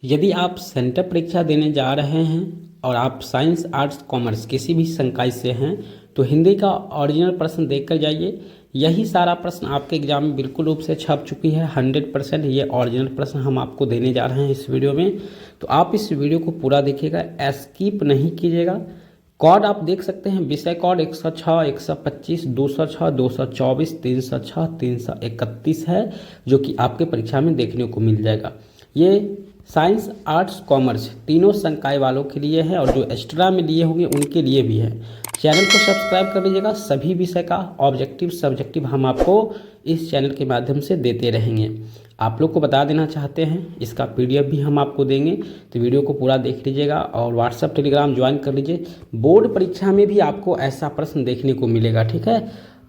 यदि आप सेंटर परीक्षा देने जा रहे हैं और आप साइंस आर्ट्स कॉमर्स किसी भी संकाय से हैं तो हिंदी का ओरिजिनल प्रश्न देखकर जाइए। यही सारा प्रश्न आपके एग्जाम में बिल्कुल रूप से छप चुकी है। 100% ये ओरिजिनल प्रश्न हम आपको देने जा रहे हैं इस वीडियो में। तो आप इस वीडियो को पूरा देखिएगा, स्किप नहीं कीजिएगा। कोड आप देख सकते हैं, विषय कोड 106, 125, 206, 224, 306, 331 है, जो कि आपके परीक्षा में देखने को मिल जाएगा। ये साइंस आर्ट्स कॉमर्स तीनों संकाय वालों के लिए है और जो एक्स्ट्रा में लिए होंगे उनके लिए भी है। चैनल को सब्सक्राइब कर लीजिएगा। सभी विषय का ऑब्जेक्टिव सब्जेक्टिव हम आपको इस चैनल के माध्यम से देते रहेंगे। आप लोग को बता देना चाहते हैं, इसका पीडीएफ भी हम आपको देंगे, तो वीडियो को पूरा देख लीजिएगा और व्हाट्सएप टेलीग्राम ज्वाइन कर लीजिए। बोर्ड परीक्षा में भी आपको ऐसा प्रश्न देखने को मिलेगा, ठीक है।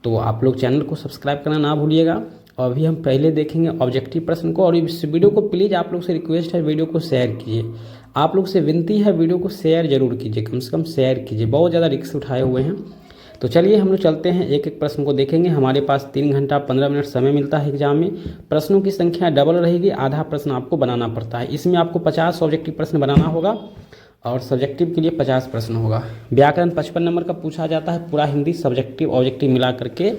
तो आप लोग चैनल को सब्सक्राइब करना ना भूलिएगा। और अभी हम पहले देखेंगे ऑब्जेक्टिव प्रश्न को। और इस वीडियो को प्लीज़ आप लोग से रिक्वेस्ट है, वीडियो को शेयर कीजिए। आप लोग से विनती है, वीडियो को शेयर जरूर कीजिए, कम से कम शेयर कीजिए। बहुत ज़्यादा रिस्क उठाए हुए हैं। तो चलिए हम लोग चलते हैं, एक एक प्रश्न को देखेंगे। हमारे पास 3 घंटा 15 मिनट समय मिलता है एग्जाम में। प्रश्नों की संख्या डबल रहेगी, आधा प्रश्न आपको बनाना पड़ता है। इसमें आपको 50 ऑब्जेक्टिव प्रश्न बनाना होगा और सब्जेक्टिव के लिए 50 प्रश्न होगा। व्याकरण 55 नंबर का पूछा जाता है, पूरा हिंदी सब्जेक्टिव ऑब्जेक्टिव मिला करके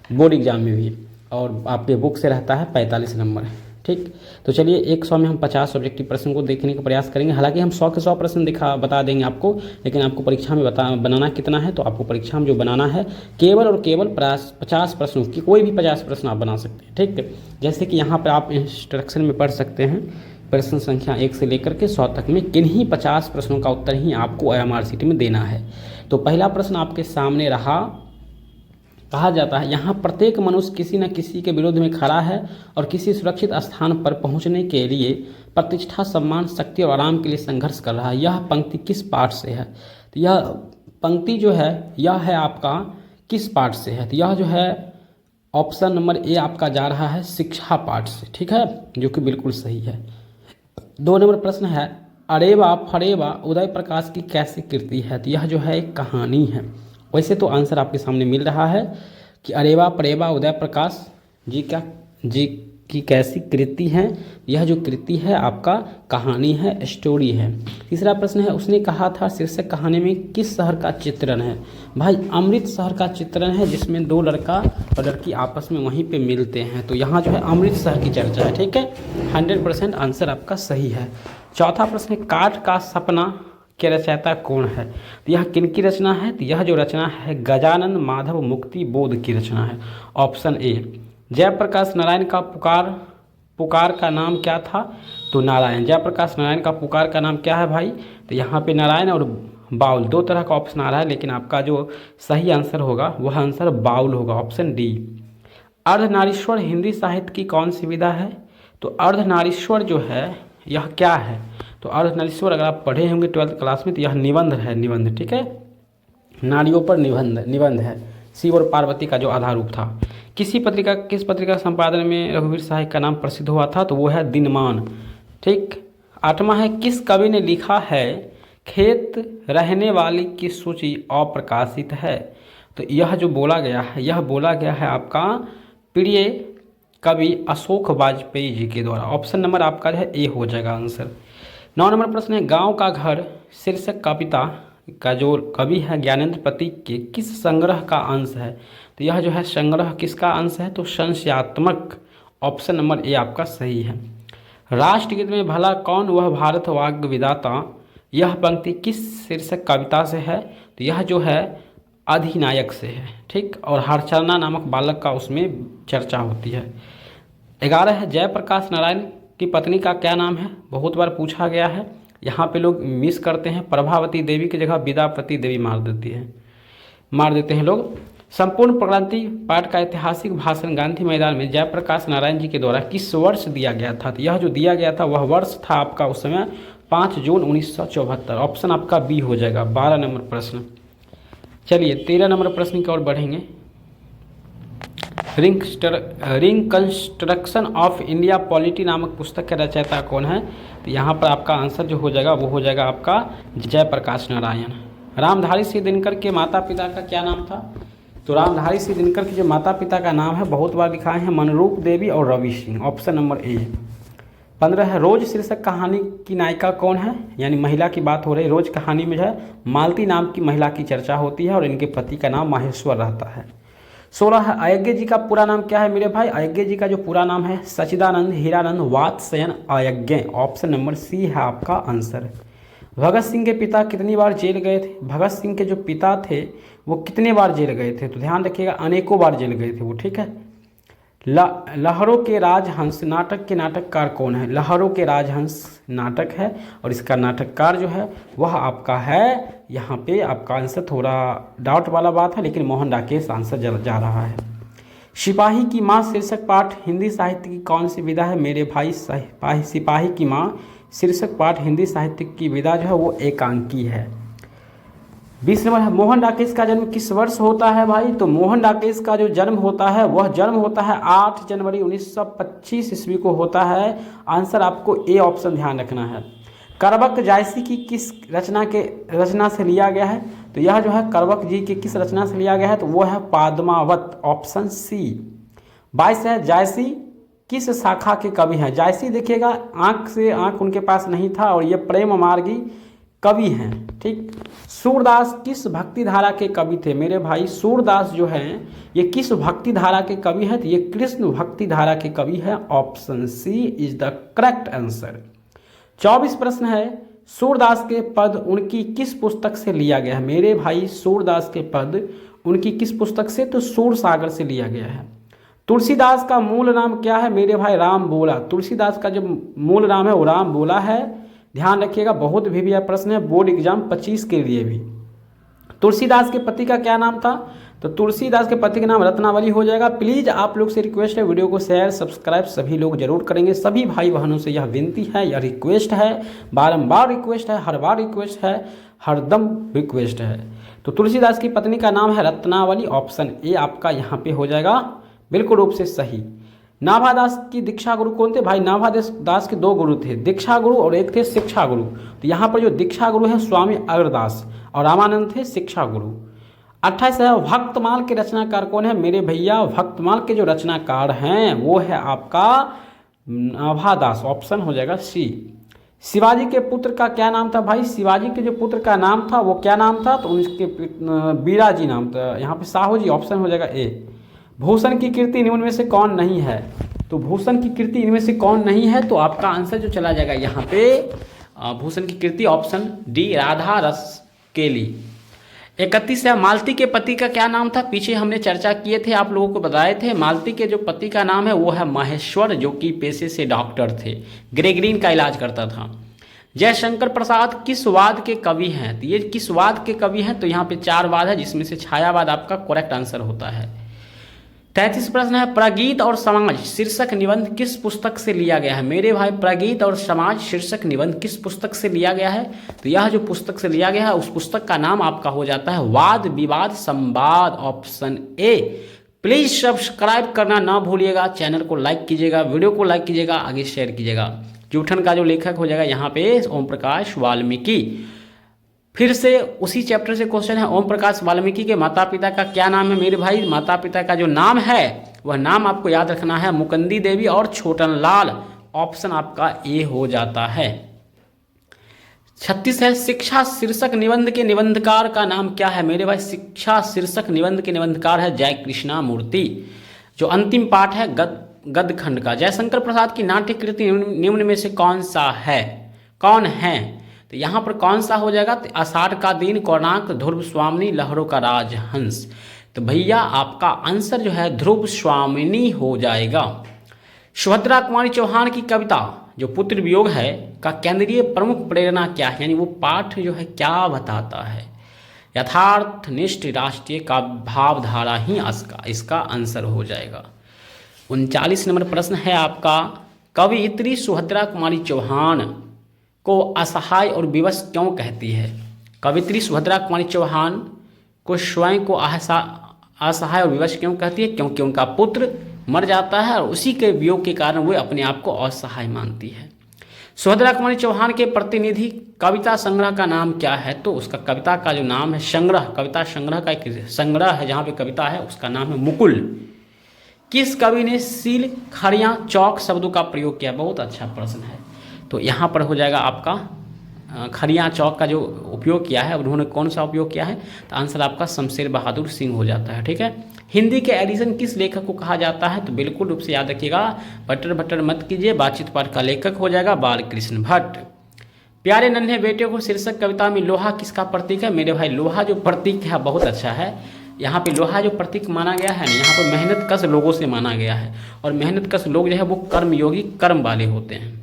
बोर्ड एग्जाम में भी। और आपके बुक से रहता है 45 नंबर, ठीक। तो चलिए 100 में हम 50 ऑब्जेक्टिव प्रश्न को देखने का प्रयास करेंगे। हालांकि हम 100 के 100 प्रश्न बता देंगे आपको, लेकिन आपको परीक्षा में बनाना कितना है, तो आपको परीक्षा में जो बनाना है केवल और केवल 50 प्रश्नों की, कोई भी 50 प्रश्न आप बना सकते हैं, ठीक। जैसे कि यहाँ पर आप इंस्ट्रक्शन में पढ़ सकते हैं, प्रश्न संख्या 1 से लेकर के 100 तक में किन्हीं 50 प्रश्नों का उत्तर ही आपको OMR शीट में देना है। तो पहला प्रश्न आपके सामने रहा। कहा जाता है, यहाँ प्रत्येक मनुष्य किसी न किसी के विरोध में खड़ा है और किसी सुरक्षित स्थान पर पहुँचने के लिए प्रतिष्ठा, सम्मान, शक्ति और आराम के लिए संघर्ष कर रहा है। यह पंक्ति किस पाठ से है? तो यह पंक्ति जो है यह है आपका किस पाठ से है? तो यह जो है ऑप्शन नंबर ए आपका जा रहा है शिक्षा पाठ से, ठीक है, जो कि बिल्कुल सही है। 2 नंबर प्रश्न है, अरेबा फरेबा उदय प्रकाश की कैसी कृति है? तो यह जो है एक कहानी है। वैसे तो आंसर आपके सामने मिल रहा है कि अरेबा परेबा उदय प्रकाश जी की कैसी कृति है? यह जो कृति है आपका कहानी है, स्टोरी है। तीसरा प्रश्न है, उसने कहा था शीर्षक कहानी में किस शहर का चित्रण है? भाई अमृत शहर का चित्रण है, जिसमें 2 लड़का और लड़की आपस में वहीं पे मिलते हैं। तो यहाँ जो है अमृत शहर की चर्चा है, ठीक है। 100% आंसर आपका सही है। चौथा प्रश्न है, काठ का सपना के रचयिता कौन है? तो यह किनकी रचना है? तो यह जो रचना है गजानन माधव मुक्ति बोध की रचना है, ऑप्शन ए। जयप्रकाश नारायण का पुकार का नाम क्या था? तो नारायण। जयप्रकाश नारायण का पुकार का नाम क्या है भाई? तो यहाँ पे नारायण और बाउल 2 तरह का ऑप्शन आ रहा है, लेकिन आपका जो सही आंसर होगा वह आंसर बाउल होगा, ऑप्शन डी। अर्धनारीश्वर हिंदी साहित्य की कौन सी विधा है? तो अर्धनारीश्वर जो है यह क्या है? तो अर्धनारीश्वर अगर आप पढ़े होंगे 12th क्लास में, तो यह निबंध है, निबंध, ठीक है। नारियों पर निबंध है। शिव और पार्वती का जो आधार रूप था। किस पत्रिका संपादन में रघुवीर साहब का नाम प्रसिद्ध हुआ था? तो वो है दिनमान, ठीक। 8वां है, किस कवि ने लिखा है खेत रहने वाली की सूची अप्रकाशित है? तो यह जो बोला गया है, यह बोला गया है आपका प्रिय कवि अशोक वाजपेयी जी के द्वारा। ऑप्शन नंबर आपका जो है ए हो जाएगा आंसर। 9 नंबर प्रश्न है, गांव का घर शीर्षक कविता का जो कवि है ज्ञानेंद्र प्रतीक के किस संग्रह का अंश है? तो यह जो है संग्रह किसका अंश है? तो संशयात्मक, ऑप्शन नंबर ए आपका सही है। राष्ट्रगीत में भला कौन वह भारत वाग्य विधाता, यह पंक्ति किस शीर्षक कविता से है? तो यह जो है अधिनायक से है, ठीक। और हरचरणा नामक बालक का उसमें चर्चा होती है। 11 है, जयप्रकाश नारायण की पत्नी का क्या नाम है? बहुत बार पूछा गया है, यहाँ पे लोग मिस करते हैं। प्रभावती देवी की जगह विद्यापति देवी मार देते हैं लोग। संपूर्ण क्रांति पाठ का ऐतिहासिक भाषण गांधी मैदान में जयप्रकाश नारायण जी के द्वारा किस वर्ष दिया गया था? तो यह जो दिया गया था वह वर्ष था आपका उस समय 5 जून 1974, ऑप्शन आपका बी हो जाएगा। 12 नंबर प्रश्न। चलिए 13 नंबर प्रश्न की ओर बढ़ेंगे। रिकंस्ट्रक्शन ऑफ इंडिया पॉलिटी नामक पुस्तक के रचयिता कौन है? तो यहाँ पर आपका आंसर जो हो जाएगा वो हो जाएगा आपका जयप्रकाश नारायण। रामधारी सिंह दिनकर के माता पिता का क्या नाम था? तो रामधारी सिंह दिनकर के जो माता पिता का नाम है बहुत बार लिखा है मनरूप देवी और Ravi Singh, option number A. 15 है रोज शीर्षक कहानी की नायिका कौन है, यानी महिला की बात हो रही है। रोज कहानी में जो है मालती नाम की महिला की चर्चा होती है और इनके पति का नाम माहेश्वर रहता है। 16 है अयज्ञ जी का पूरा नाम क्या है मेरे भाई। अयज्ञ जी का जो पूरा नाम है Sachchidananda Hirananda Vatsyayan Agyeya. Option number C है आपका आंसर। भगत सिंह के पिता कितनी बार जेल गए थे। भगत सिंह के जो पिता थे वो कितने बार जेल गए थे, तो ध्यान रखिएगा अनेकों बार जेल गए थे वो, ठीक है। लहरों के राजहंस नाटक के नाटककार कौन है। लहरों के राजहंस नाटक है और इसका नाटककार जो है वह आपका है, यहाँ पे आपका आंसर थोड़ा डाउट वाला बात है, लेकिन मोहन राकेश आंसर जा रहा है। सिपाही की माँ शीर्षक पाठ हिंदी साहित्य की कौन सी विधा है मेरे भाई। सिपाही की माँ शीर्षक पाठ हिंदी साहित्य की विधा जो है वो एकांकी है। 20 नंबर है मोहन राकेश का जन्म किस वर्ष होता है भाई। तो मोहन राकेश का जो जन्म होता है वह जन्म होता है 8 जनवरी 1925 ईस्वी को होता है। आंसर आपको ए ऑप्शन ध्यान रखना है। करवक जायसी की किस रचना से लिया गया है। तो यह जो है करवक जी की किस रचना से लिया गया है, तो वो है पाद्मावत, ऑप्शन सी। 22 है जायसी किस शाखा के कवि हैं। जायसी देखिएगा आंख से आंख उनके पास नहीं था और ये प्रेम मार्गी कवि हैं, ठीक। सूरदास किस भक्ति धारा के कवि थे मेरे भाई। सूरदास जो हैं ये किस भक्ति धारा के कवि हैं, तो ये कृष्ण भक्ति धारा के कवि हैं। Option C is the correct answer. 24 प्रश्न है सूरदास के पद उनकी किस पुस्तक से लिया गया है मेरे भाई। सूरदास के पद उनकी किस पुस्तक से, तो सूर सागर से लिया गया है। तुलसीदास का मूल नाम क्या है मेरे भाई। राम बोला। तुलसीदास का जो मूल नाम है वो राम बोला है। ध्यान रखिएगा बहुत भी यह प्रश्न है बोर्ड एग्जाम 25 के लिए भी। तुलसीदास के पति का क्या नाम था, तो तुलसीदास के पति का नाम रत्नावली हो जाएगा। प्लीज़ आप लोग से रिक्वेस्ट है वीडियो को शेयर सब्सक्राइब सभी लोग जरूर करेंगे। सभी भाई बहनों से यह विनती है, यह रिक्वेस्ट है, बारंबार रिक्वेस्ट है, हर बार रिक्वेस्ट है, हरदम रिक्वेस्ट है। तो तुलसीदास की पत्नी का नाम है रत्नावली। ऑप्शन ए आपका यहाँ पे हो जाएगा बिल्कुल रूप से सही। नाभादास की दीक्षा गुरु कौन थे भाई। नाभादास के 2 गुरु थे, दीक्षा गुरु और एक थे शिक्षा गुरु। तो यहाँ पर जो दीक्षा गुरु है स्वामी अग्रदास और रामानंद थे शिक्षा गुरु। 28 है भक्तमाल के रचनाकार कौन है मेरे भैया। भक्तमाल के जो रचनाकार हैं वो है आपका नाभादास। ऑप्शन हो जाएगा सी। शिवाजी के पुत्र का क्या नाम था भाई। शिवाजी के जो पुत्र का नाम था वो क्या नाम था, तो उनके बीराजी नाम था, यहाँ पे साहू जी। ऑप्शन हो जाएगा ए। भूषण की कीर्ति इनमें में से कौन नहीं है, तो भूषण की कीर्ति इनमें से कौन नहीं है, तो आपका आंसर जो चला जाएगा यहाँ पे भूषण की कीर्ति ऑप्शन डी राधा रस केली। 31 है मालती के पति का क्या नाम था। पीछे हमने चर्चा किए थे, आप लोगों को बताए थे। मालती के जो पति का नाम है वो है महेश्वर, जो कि पेशे से डॉक्टर थे, ग्रेग्रीन का इलाज करता था। जयशंकर प्रसाद किस वाद के कवि हैं, तो ये किस वाद के कवि हैं, तो यहाँ पे 4 वाद है जिसमें से छायावाद आपका करेक्ट आंसर होता है। 33 प्रश्न है प्रगीत और समाज शीर्षक निबंध किस पुस्तक से लिया गया है मेरे भाई। प्रगीत और समाज शीर्षक निबंध किस पुस्तक से लिया गया है, तो यह जो पुस्तक से लिया गया है उस पुस्तक का नाम आपका हो जाता है वाद विवाद संवाद। Option A. प्लीज सब्सक्राइब करना ना भूलिएगा, चैनल को लाइक कीजिएगा, वीडियो को लाइक कीजिएगा, आगे शेयर कीजिएगा। जूठन का जो लेखक हो जाएगा यहाँ पे ओम प्रकाश वाल्मीकि। फिर से उसी चैप्टर से क्वेश्चन है ओम प्रकाश वाल्मीकि के माता पिता का क्या नाम है मेरे भाई। माता पिता का जो नाम है वह नाम आपको याद रखना है मुकुंदी देवी और छोटन लाल। ऑप्शन आपका ए हो जाता है। 36 है शिक्षा शीर्षक निबंध के निबंधकार का नाम क्या है मेरे भाई। शिक्षा शीर्षक निबंध के निबंधकार है जय कृष्णा मूर्ति। जो अंतिम पाठ है गद्य खंड का। जयशंकर प्रसाद की नाट्य कृति निम्न में से कौन सा है, कौन है, तो यहाँ पर कौन सा हो जाएगा, तो आषाढ़ का दिन, कोणार्क, ध्रुव स्वामिनी, लहरों का राजहंस। तो भैया आपका आंसर जो है ध्रुव स्वामिनी हो जाएगा। सुभद्रा कुमारी चौहान की कविता जो पुत्र वियोग है का केंद्रीय प्रमुख प्रेरणा क्या है, यानी वो पाठ जो है क्या बताता है। यथार्थनिष्ठ राष्ट्रीय का भावधारा ही इसका आंसर हो जाएगा। 39 नंबर प्रश्न है आपका कवयित्री सुभद्रा कुमारी चौहान को असहाय और विवश क्यों कहती है। कवयित्री सुभद्रा कुमारी चौहान को स्वयं को असहाय और विवश क्यों कहती है, क्योंकि उनका पुत्र मर जाता है और उसी के वियोग के कारण वो अपने आप को असहाय मानती है। सुभद्रा कुमारी चौहान के प्रतिनिधि कविता संग्रह का नाम क्या है, तो उसका कविता का जो नाम है संग्रह, कविता संग्रह का एक संग्रह है जहाँ पे कविता है, उसका नाम है मुकुल। किस कवि ने सील खड़िया चौक शब्दों का प्रयोग किया? बहुत अच्छा प्रश्न है। तो यहाँ पर हो जाएगा आपका खड़िया चौक का जो उपयोग किया है, उन्होंने कौन सा उपयोग किया है? तो आंसर आपका शमशेर बहादुर सिंह हो जाता है। ठीक है। हिंदी के एडिशन किस लेखक को कहा जाता है? तो बिल्कुल रूप से याद रखिएगा, बटर बटर मत कीजिए, बातचीत पाठ का लेखक हो जाएगा बाल कृष्ण भट्ट। प्यारे नन्हे बेटे को शीर्षक कविता में लोहा किसका प्रतीक है? मेरे भाई लोहा जो प्रतीक है बहुत अच्छा है। यहाँ पे लोहा जो प्रतीक माना गया है ना, यहाँ पर मेहनत कश लोगों से माना गया है, और मेहनत कश लोग जो है वो कर्मयोगी कर्म वाले होते हैं।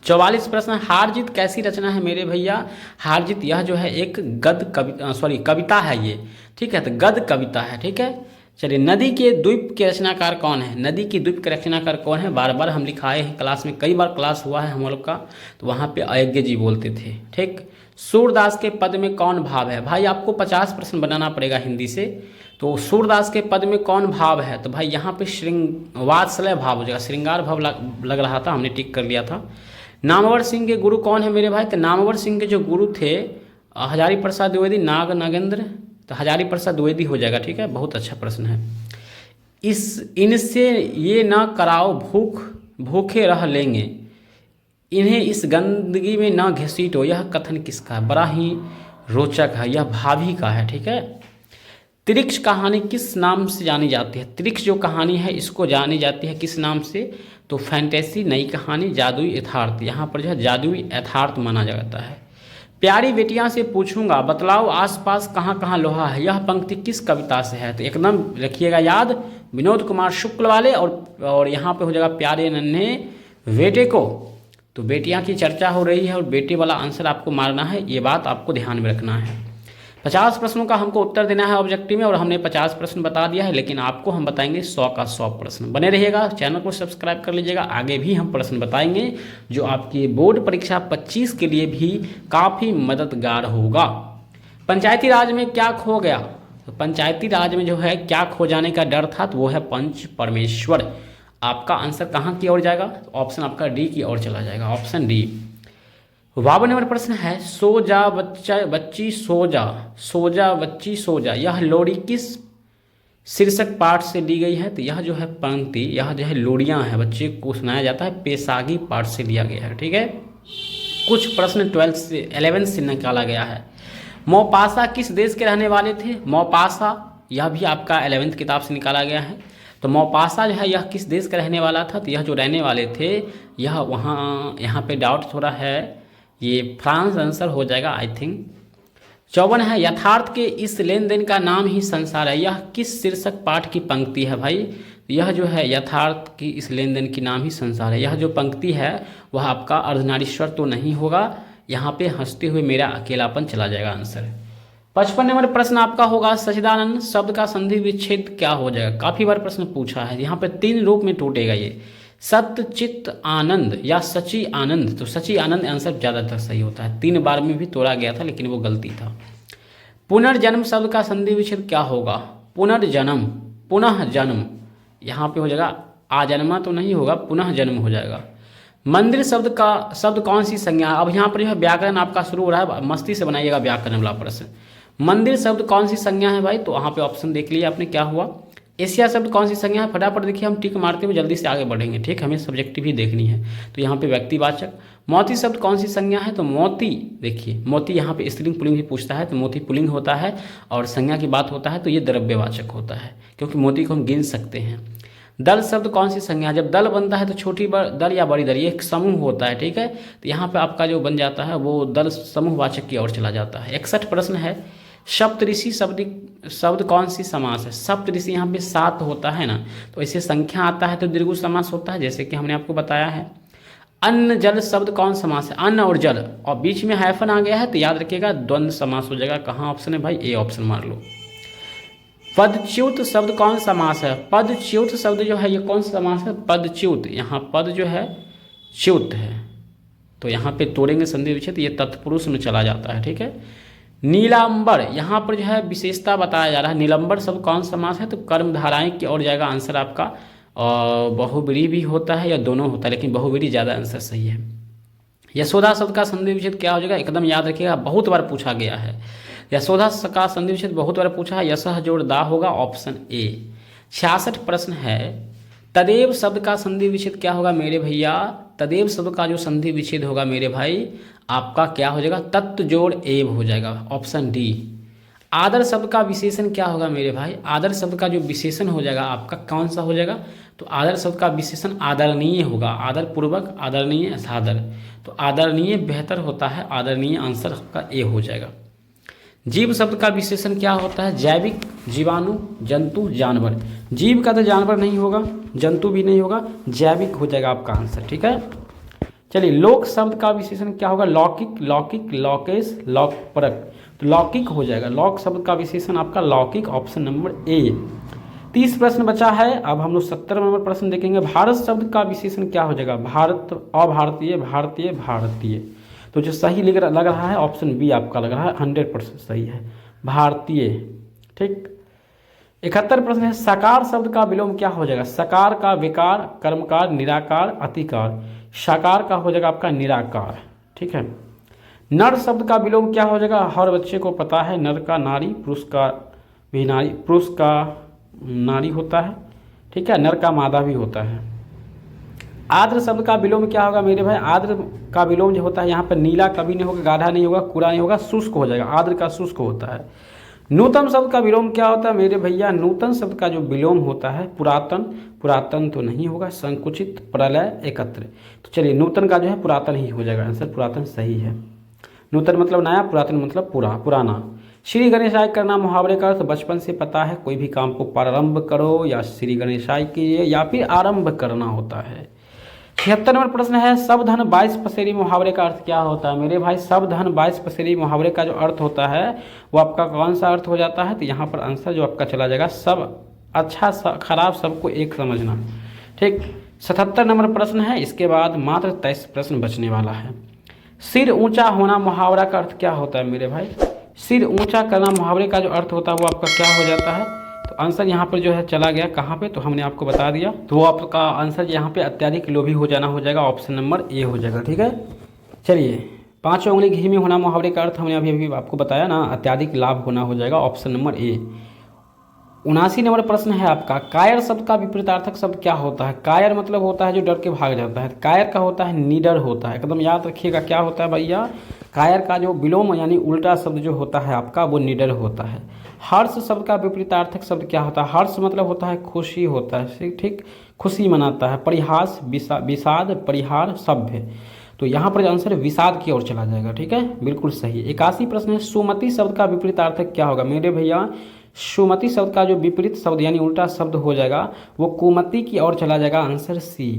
44 प्रश्न, हार जीत कैसी रचना है मेरे भैया? हार जीत यह जो है एक कविता है ये। ठीक है, तो गद्य कविता है। ठीक है। चलिए, नदी के द्वीप के रचनाकार कौन है? नदी की द्वीप के रचनाकार कौन है? बार बार हम लिखाए हैं क्लास में, कई बार क्लास हुआ है हम लोग का, तो वहाँ पे अयज्ञ जी बोलते थे। ठीक। सूरदास के पद में कौन भाव है? भाई आपको 50 प्रश्न बनाना पड़ेगा हिंदी से। तो सूरदास के पद में कौन भाव है? तो भाई यहाँ पे वात्सल्य भाव हो जाएगा, श्रृंगार भाव लग रहा था, हमने टिक कर लिया था। नामवर सिंह के गुरु कौन है मेरे भाई? तो नामवर सिंह के जो गुरु थे हजारी प्रसाद द्विवेदी, नाग नागेंद्र, तो हजारी प्रसाद द्विवेदी हो जाएगा। ठीक है, बहुत अच्छा प्रश्न है। इनसे ये ना कराओ भूखे रह लेंगे, इन्हें इस गंदगी में ना घसीटो, यह कथन किसका है? बड़ा ही रोचक है, यह भाभी का है। ठीक है। त्रिक्ष कहानी किस नाम से जानी जाती है? त्रिक्ष जो कहानी है इसको जानी जाती है किस नाम से? तो फैंटेसी, नई कहानी, जादुई यथार्थ। यहाँ पर जो है जादुई यथार्थ माना जाता है। प्यारी बेटियां से पूछूंगा, बतलाओ आसपास कहाँ कहाँ लोहा है, यह पंक्ति किस कविता से है? तो एकदम रखिएगा याद, विनोद कुमार शुक्ल वाले, और यहाँ पे हो जाएगा प्यारे नन्हे बेटे को। तो बेटियां की चर्चा हो रही है और बेटे वाला आंसर आपको मारना है, ये बात आपको ध्यान में रखना है। 50 प्रश्नों का हमको उत्तर देना है ऑब्जेक्टिव में, और हमने 50 प्रश्न बता दिया है, लेकिन आपको हम बताएंगे 100 का 100 प्रश्न। बने रहिएगा, चैनल को सब्सक्राइब कर लीजिएगा, आगे भी हम प्रश्न बताएंगे जो आपकी बोर्ड परीक्षा 25 के लिए भी काफ़ी मददगार होगा। पंचायती राज में क्या खो गया? तो पंचायती राज में जो है क्या खो जाने का डर था? तो वो है पंच परमेश्वर। आपका आंसर कहाँ की ओर जाएगा? तो ऑप्शन आपका डी की ओर चला जाएगा, ऑप्शन डी। 52 नंबर प्रश्न है, सो जा बच्ची सो जा, सो जा बच्ची सो जा, यह लोरी किस शीर्षक पाठ से ली गई है? तो यह जो है पंक्ति, यह जो है लोरियां है, बच्चे को सुनाया जाता है, पेशागी पाठ से लिया गया है। ठीक है। कुछ प्रश्न 11 से निकाला गया है। मौपासा किस देश के रहने वाले थे? मौपासा यह भी आपका 11वीं किताब से निकाला गया है। तो मौपासा जो है यह किस देश का रहने वाला था? तो यह जो रहने वाले थे यह यहाँ पे डाउट थोड़ा है, ये फ्रांस आंसर हो जाएगा आई थिंक। 54 है, यथार्थ के इस लेन देन का नाम ही संसार है, यह किस शीर्षक पाठ की पंक्ति है भाई? यह जो है यथार्थ की इस लेन देन की नाम ही संसार है, यह जो पंक्ति है वह आपका अर्धनारीश्वर तो नहीं होगा, यहाँ पे हंसते हुए मेरा अकेलापन चला जाएगा आंसर। 55 नंबर प्रश्न आपका होगा, सच्चिदानंद शब्द का संधि विच्छेद क्या हो जाएगा? काफी बार प्रश्न पूछा है, यहाँ पे 3 रूप में टूटेगा ये, सत्य चित्त आनंद या सची आनंद। तो सची आनंद आंसर ज्यादातर सही होता है, 3 बार में भी तोड़ा गया था लेकिन वो गलती था। पुनर्जन्म शब्द का संधि विच्छेद क्या होगा? पुनर्जन्म, पुनः जन्म, यहाँ पे हो जाएगा आजन्मा तो नहीं होगा, पुनः जन्म हो जाएगा। मंदिर शब्द कौन सी संज्ञा? अब यहाँ पर जो है व्याकरण आपका शुरू हो रहा है, मस्ती से बनाइएगा व्याकरण वाला प्रश्न। मंदिर शब्द कौन सी संज्ञा है भाई? तो वहाँ पे ऑप्शन देख लिया आपने क्या हुआ। एशिया शब्द कौन सी संज्ञा है? फटाफट देखिए, हम टिक मारते हुए जल्दी से आगे बढ़ेंगे। ठीक, हमें सब्जेक्टिव ही देखनी है। तो यहाँ पे व्यक्तिवाचक। मोती शब्द कौन सी संज्ञा है? तो मोती, देखिए मोती यहाँ पे स्त्रीलिंग पुल्लिंग भी पूछता है, तो मोती पुल्लिंग होता है, और संज्ञा की बात होता है तो ये द्रव्यवाचक होता है, क्योंकि मोती को हम गिन सकते हैं। दल शब्द कौन सी संज्ञा है? जब दल बनता है तो छोटी दल या बड़ी दल, ये एक समूह होता है। ठीक है, तो यहाँ पे आपका जो बन जाता है वो दल समूहवाचक की ओर चला जाता है। 61 प्रश्न है, सप्तऋषि शब्द कौन सी समास है? सप्तऋषि यहाँ पे 7 होता है ना, तो ऐसे संख्या आता है तो दीर्घ समास होता है, जैसे कि हमने आपको बताया है। अन्न जल शब्द कौन समास है? अन्न और जल, और बीच में हाइफन आ गया है तो याद रखिएगा द्वंद्व समास हो जाएगा। कहाँ ऑप्शन है भाई? ए ऑप्शन मार लो। पदच्युत शब्द कौन समास है? पदच्युत शब्द जो है ये कौन सा समास है? पदच्युत, यहाँ पद जो है च्युत है, तो यहाँ पे तोड़ेंगे संधि विच्छेद, ये तत्पुरुष में चला जाता है। ठीक है। नीलांबर, यहाँ पर जो है विशेषता बताया जा रहा है। नीलंबर शब्द कौन समास है? तो कर्मधाराएं की ओर जाएगा आंसर आपका, और बहुव्रीहि भी होता है या दोनों होता है, लेकिन बहुव्रीहि ज़्यादा आंसर सही है। यशोदा शब्द का संधि विच्छेद क्या हो जाएगा? एकदम याद रखिएगा, बहुत बार पूछा गया है। यशोदा का संधि विच्छेद बहुत बार पूछा है, यशः जोड़ दा होगा, ऑप्शन ए। 66 प्रश्न है, तदेव शब्द का संधि विच्छेद क्या होगा मेरे भैया? तदेव शब्द का जो संधि विच्छेद होगा मेरे भाई, आपका क्या हो जाएगा? तत्व जोड़ एव हो जाएगा, ऑप्शन डी। आदर शब्द का विशेषण क्या होगा मेरे भाई? आदर शब्द का जो विशेषण हो जाएगा आपका कौन सा हो जाएगा? तो आदर शब्द का विशेषण आदरणीय होगा, आदर पूर्वक, आदरणीय, सादर। तो आदरणीय बेहतर होता है, आदरणीय आंसर आपका ए हो जाएगा। जीव शब्द का विशेषण क्या होता है? जैविक, जीवाणु, जंतु, जानवर। जीव का तो जानवर नहीं होगा, जंतु भी नहीं होगा, जैविक हो जाएगा आपका आंसर, ठीक है। चलिए, लोक शब्द का विशेषण क्या होगा? लौकिक, लौकिक, लौकेश, लौकपरक। तो लौकिक हो जाएगा, लौक शब्द का विशेषण आपका लौकिक, ऑप्शन नंबर ए। 30 प्रश्न बचा है, अब हम लोग 70 नंबर प्रश्न देखेंगे। भारत शब्द का विशेषण क्या हो जाएगा? भारत, अभारतीय, भारतीय, भारतीय। तो जो सही लग रहा है ऑप्शन बी आपका लग रहा है, 100% सही है, भारतीय, ठीक। 71 प्रश्न है, सकार शब्द का विलोम क्या हो जाएगा? सकार का विकार, कर्मकार, निराकार, अतिकार। साकार का हो जाएगा आपका निराकार, ठीक है। नर शब्द का विलोम क्या हो जाएगा? हर बच्चे को पता है, नर का नारी, पुरुष का भी नारी, पुरुष का नारी होता है, ठीक है, नर का मादा भी होता है। आर्द्र शब्द का विलोम क्या होगा मेरे भाई? आर्द्र का विलोम जो होता है यहाँ पर नीला कभी नहीं होगा, गाढ़ा नहीं होगा, कूड़ा नहीं होगा, शुष्क हो जाएगा, आर्द्र का शुष्क होता है। नूतन शब्द का विलोम क्या होता है मेरे भैया? नूतन शब्द का जो विलोम होता है पुरातन, पुरातन तो नहीं होगा, संकुचित, प्रलय, एकत्र। तो चलिए, नूतन का जो है पुरातन ही हो जाएगा आंसर, पुरातन सही है। नूतन मतलब नया, पुरातन मतलब पुराना। श्री गणेशाय करना मुहावरे का अर्थ बचपन से पता है, कोई भी काम को प्रारंभ करो या श्री गणेशाय कीजिए या फिर आरंभ करना होता है। 76 नंबर प्रश्न है, सब धन 22 पसेरी मुहावरे का अर्थ क्या होता है मेरे भाई? सब धन 22 पसेरी मुहावरे का जो अर्थ होता है वो आपका कौन सा अर्थ हो जाता है? तो यहाँ पर आंसर जो आपका चला जाएगा, सब अच्छा खराब सबको एक समझना, ठीक। 77 नंबर प्रश्न है, इसके बाद मात्र 23 प्रश्न बचने वाला है। सिर ऊंचा होना मुहावरा का अर्थ क्या होता है मेरे भाई? सिर ऊंचा करना मुहावरे का जो अर्थ होता है वो आपका क्या हो जाता है? तो आंसर यहाँ पर जो है चला गया कहाँ पे, तो हमने आपको बता दिया। तो वो आपका आंसर यहाँ पे अत्याधिक लोभी हो जाना हो जाएगा, ऑप्शन नंबर ए हो जाएगा, ठीक है। चलिए, 5 उंगली घी में होना मुहावरे का अर्थ हमने अभी आपको बताया ना, अत्याधिक लाभ होना हो जाएगा, ऑप्शन नंबर ए। 79 नंबर प्रश्न है आपका, कायर शब्द का विपरीतार्थक शब्द क्या होता है? कायर मतलब होता है जो डर के भाग जाता है, कायर का होता है निडर होता है, एकदम याद रखिएगा क्या होता है भैया? कायर का जो विलोम यानी उल्टा शब्द जो होता है आपका वो निडर होता है। हर्ष शब्द का विपरीतार्थक शब्द क्या होता है? हर्ष मतलब होता है खुशी होता है, ठीक, खुशी मनाता है। परिहास, विषाद, परिहार, सभ्य। तो यहाँ पर आंसर विषाद की ओर चला जाएगा, ठीक है, बिल्कुल सही। 81 प्रश्न है, सुमति शब्द का विपरीतार्थक क्या होगा मेरे भैया? सुमति शब्द का जो विपरीत शब्द यानी उल्टा शब्द हो जाएगा वो कुमति की ओर चला जाएगा, आंसर सी।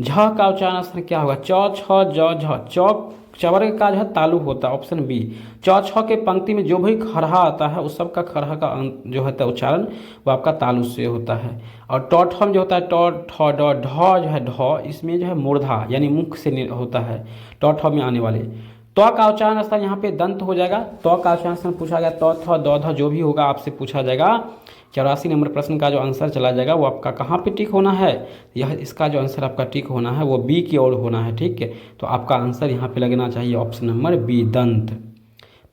झ का उच्चारण क्या होगा? चौ, छ, ज, झ। चौक चवर्ग का जो है तालु होता है, ऑप्शन बी। चौ छ के पंक्ति में जो भी खरहा आता है उस सब का खरहा का जो होता है उच्चारण वो आपका तालु से होता है। और टॉ में जो होता है टॉ, ठॉ, डॉ, ढ जो है ढ, इसमें जो है मूर्धा यानी मुख से होता है, टॉ में आने वाले। तो का उच्चारण स्थान यहाँ पे दंत हो जाएगा। तो का उच्चारण स्थान पूछा गया, तो थ दो ध जो भी होगा आपसे पूछा जाएगा। 84 नंबर प्रश्न का जो आंसर चला जाएगा वो आपका कहाँ पे टिक होना है? यह इसका जो आंसर आपका टिक होना है वो बी की ओर होना है, ठीक है। तो आपका आंसर यहाँ पे लगना चाहिए ऑप्शन नंबर बी, दंत।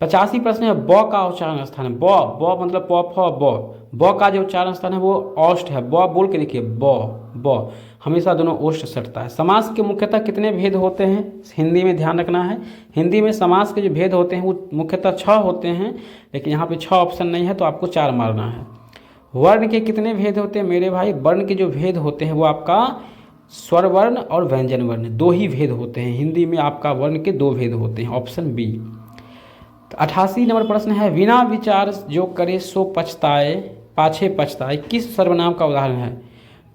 85 प्रश्न है, ब का उच्चारण स्थान है। ब मतलब प फ ब का जो उच्चारण स्थान है वो औष्ठ है। ब बोल के देखिए, ब हमेशा दोनों ओष्ठ सटता है। समास के मुख्यतः कितने भेद होते हैं हिंदी में? ध्यान रखना है, हिंदी में समास के जो भेद होते हैं वो मुख्यतः 6 होते हैं, लेकिन यहाँ पे 6 ऑप्शन नहीं है तो आपको 4 मारना है। वर्ण के कितने भेद होते हैं मेरे भाई? वर्ण के जो भेद होते हैं वो आपका स्वर वर्ण और व्यंजन वर्ण 2 ही भेद होते हैं। हिंदी में आपका वर्ण के 2 भेद होते हैं, ऑप्शन बी। 88 नंबर प्रश्न है, बिना विचार जो करे सो पछताए, पाछे पछताए, किस सर्वनाम का उदाहरण है?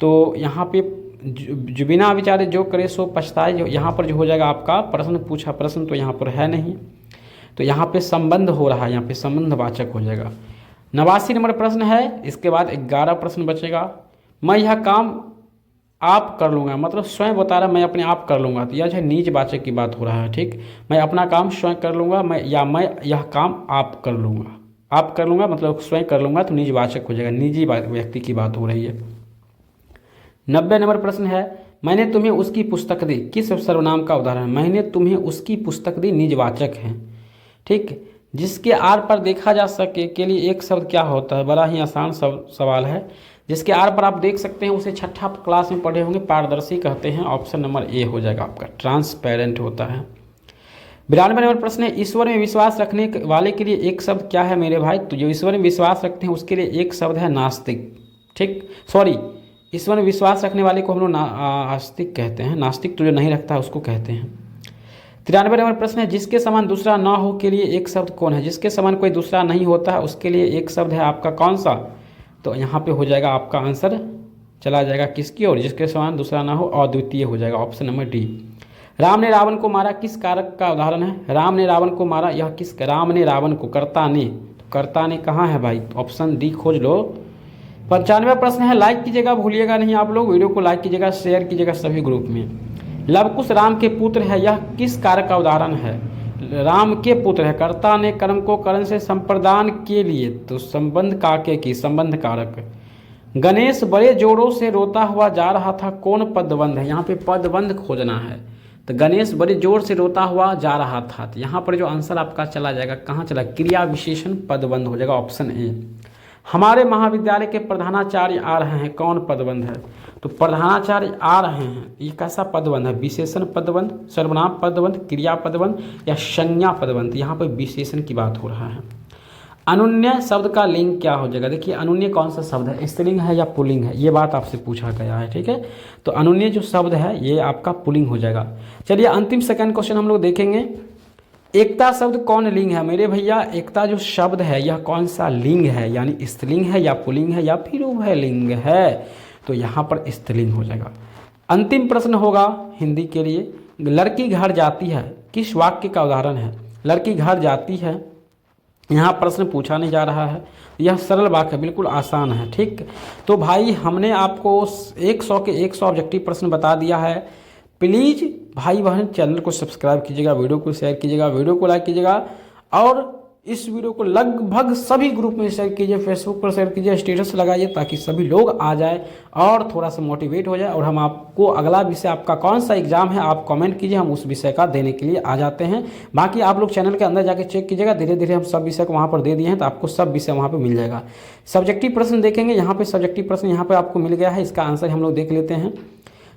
तो यहाँ पे जो बिना विचारे जो करे सो पछताए, यहाँ पर जो हो जाएगा आपका प्रश्न पूछा, प्रश्न तो यहाँ पर है नहीं, तो यहाँ पे संबंध हो रहा है, यहाँ पे संबंधवाचक हो जाएगा। 89 नंबर प्रश्न है, इसके बाद 11 प्रश्न बचेगा। मैं यह काम आप कर लूँगा, मतलब स्वयं बता रहा मैं अपने आप कर लूँगा, तो यह जो है निजवाचक की बात हो रहा है, ठीक। मैं अपना काम स्वयं कर लूँगा, मैं यह काम आप कर लूँगा, आप कर लूँगा मतलब स्वयं कर लूँगा, तो निजवाचक हो जाएगा, निजी व्यक्ति की बात हो रही है। 90 नंबर प्रश्न है, मैंने तुम्हें उसकी पुस्तक दी, किस सर्वनाम का उदाहरण? मैंने तुम्हें उसकी पुस्तक दी निजवाचक है, ठीक। जिसके आर पर देखा जा सके के लिए एक शब्द क्या होता है? बड़ा ही आसान सवाल है। जिसके आर पर आप देख सकते हैं उसे छठा क्लास में पढ़े होंगे, पारदर्शी कहते हैं। ऑप्शन नंबर ए हो जाएगा आपका, ट्रांसपेरेंट होता है। 92 नंबर प्रश्न है, ईश्वर में विश्वास रखने वाले के लिए एक शब्द क्या है मेरे भाई? तो जो ईश्वर में विश्वास रखते हैं उसके लिए एक शब्द है नास्तिक। ठीक, सॉरी, ईश्वर में विश्वास रखने वाले को हम लोग आस्तिक कहते हैं, नास्तिक तो जो नहीं रखता है उसको कहते हैं। 93 नंबर प्रश्न है, जिसके समान दूसरा ना हो के लिए एक शब्द कौन है? जिसके समान कोई दूसरा नहीं होता है उसके लिए एक शब्द है आपका कौन सा? तो यहाँ पे हो जाएगा आपका आंसर चला जाएगा किसकी ओर? जिसके समान दूसरा ना हो, अद्वितीय हो जाएगा, ऑप्शन नंबर डी। राम ने रावण को मारा किस कारक का उदाहरण है? राम ने रावण को मारा, यह किस? राम ने रावण को, कर्ता ने, तो कर्ता ने कहाँ है भाई? ऑप्शन डी खोज लो। 95 प्रश्न है, लाइक कीजिएगा, भूलिएगा नहीं आप लोग, वीडियो को लाइक कीजिएगा, शेयर कीजिएगा सभी ग्रुप में। लवकुश राम के पुत्र है, यह किस कारक का उदाहरण है? राम के पुत्र है, कर्ता ने कर्म को करण से संप्रदान के लिए, तो संबंध काके की, संबंध कारक। गणेश बड़े जोरों से रोता हुआ जा रहा था, कौन पदबंध है? यहाँ पे पदबंध खोजना है। तो गणेश बड़े जोर से रोता हुआ जा रहा था, तो यहाँ पर जो आंसर आपका चला जाएगा कहाँ चला? क्रिया विशेषण पदबंध हो जाएगा, ऑप्शन ए। हमारे महाविद्यालय के प्रधानाचार्य आ रहे हैं, कौन पदबंध है? तो प्रधानाचार्य आ रहे हैं, ये कैसा पदबंध है? विशेषण पदबंध, सर्वनाम पदबंध, क्रिया पदबंध या संज्ञा पदबंध? यहाँ पर विशेषण की बात हो रहा है। अनुन्य शब्द का लिंग क्या हो जाएगा? देखिए अनुन्य कौन सा शब्द है, स्त्रीलिंग है या पुल्लिंग है, ये बात आपसे पूछा गया है। ठीक है, तो अनुन्य जो शब्द है ये आपका पुल्लिंग हो जाएगा। चलिए अंतिम सेकंड क्वेश्चन हम लोग देखेंगे, एकता शब्द कौन लिंग है? मेरे भैया एकता जो शब्द है यह कौन सा लिंग है? यानी स्त्रीलिंग है या पुल्लिंग है या फिर उभयलिंग है? तो यहाँ पर स्त्रीलिंग हो जाएगा। अंतिम प्रश्न होगा हिंदी के लिए, लड़की घर जाती है किस वाक्य का उदाहरण है? लड़की घर जाती है, यहाँ प्रश्न पूछा नहीं जा रहा है, यह सरल वाक्य है, बिल्कुल आसान है। ठीक, तो भाई हमने आपको 100 के 100 ऑब्जेक्टिव प्रश्न बता दिया है। प्लीज़ भाई बहन चैनल को सब्सक्राइब कीजिएगा, वीडियो को शेयर कीजिएगा, वीडियो को लाइक कीजिएगा और इस वीडियो को लगभग सभी ग्रुप में शेयर कीजिए, फेसबुक पर शेयर कीजिए, स्टेटस लगाइए ताकि सभी लोग आ जाए और थोड़ा सा मोटिवेट हो जाए। और हम आपको अगला विषय आपका कौन सा एग्जाम है आप कमेंट कीजिए, हम उस विषय का देने के लिए आ जाते हैं। बाकी आप लोग चैनल के अंदर जाके चेक कीजिएगा, धीरे धीरे हम सब विषय को वहाँ पर दे दिए हैं, तो आपको सब विषय वहाँ पर मिल जाएगा। सब्जेक्टिव प्रश्न देखेंगे, यहाँ पर सब्जेक्टिव प्रश्न यहाँ पर आपको मिल गया है, इसका आंसर हम लोग देख लेते हैं।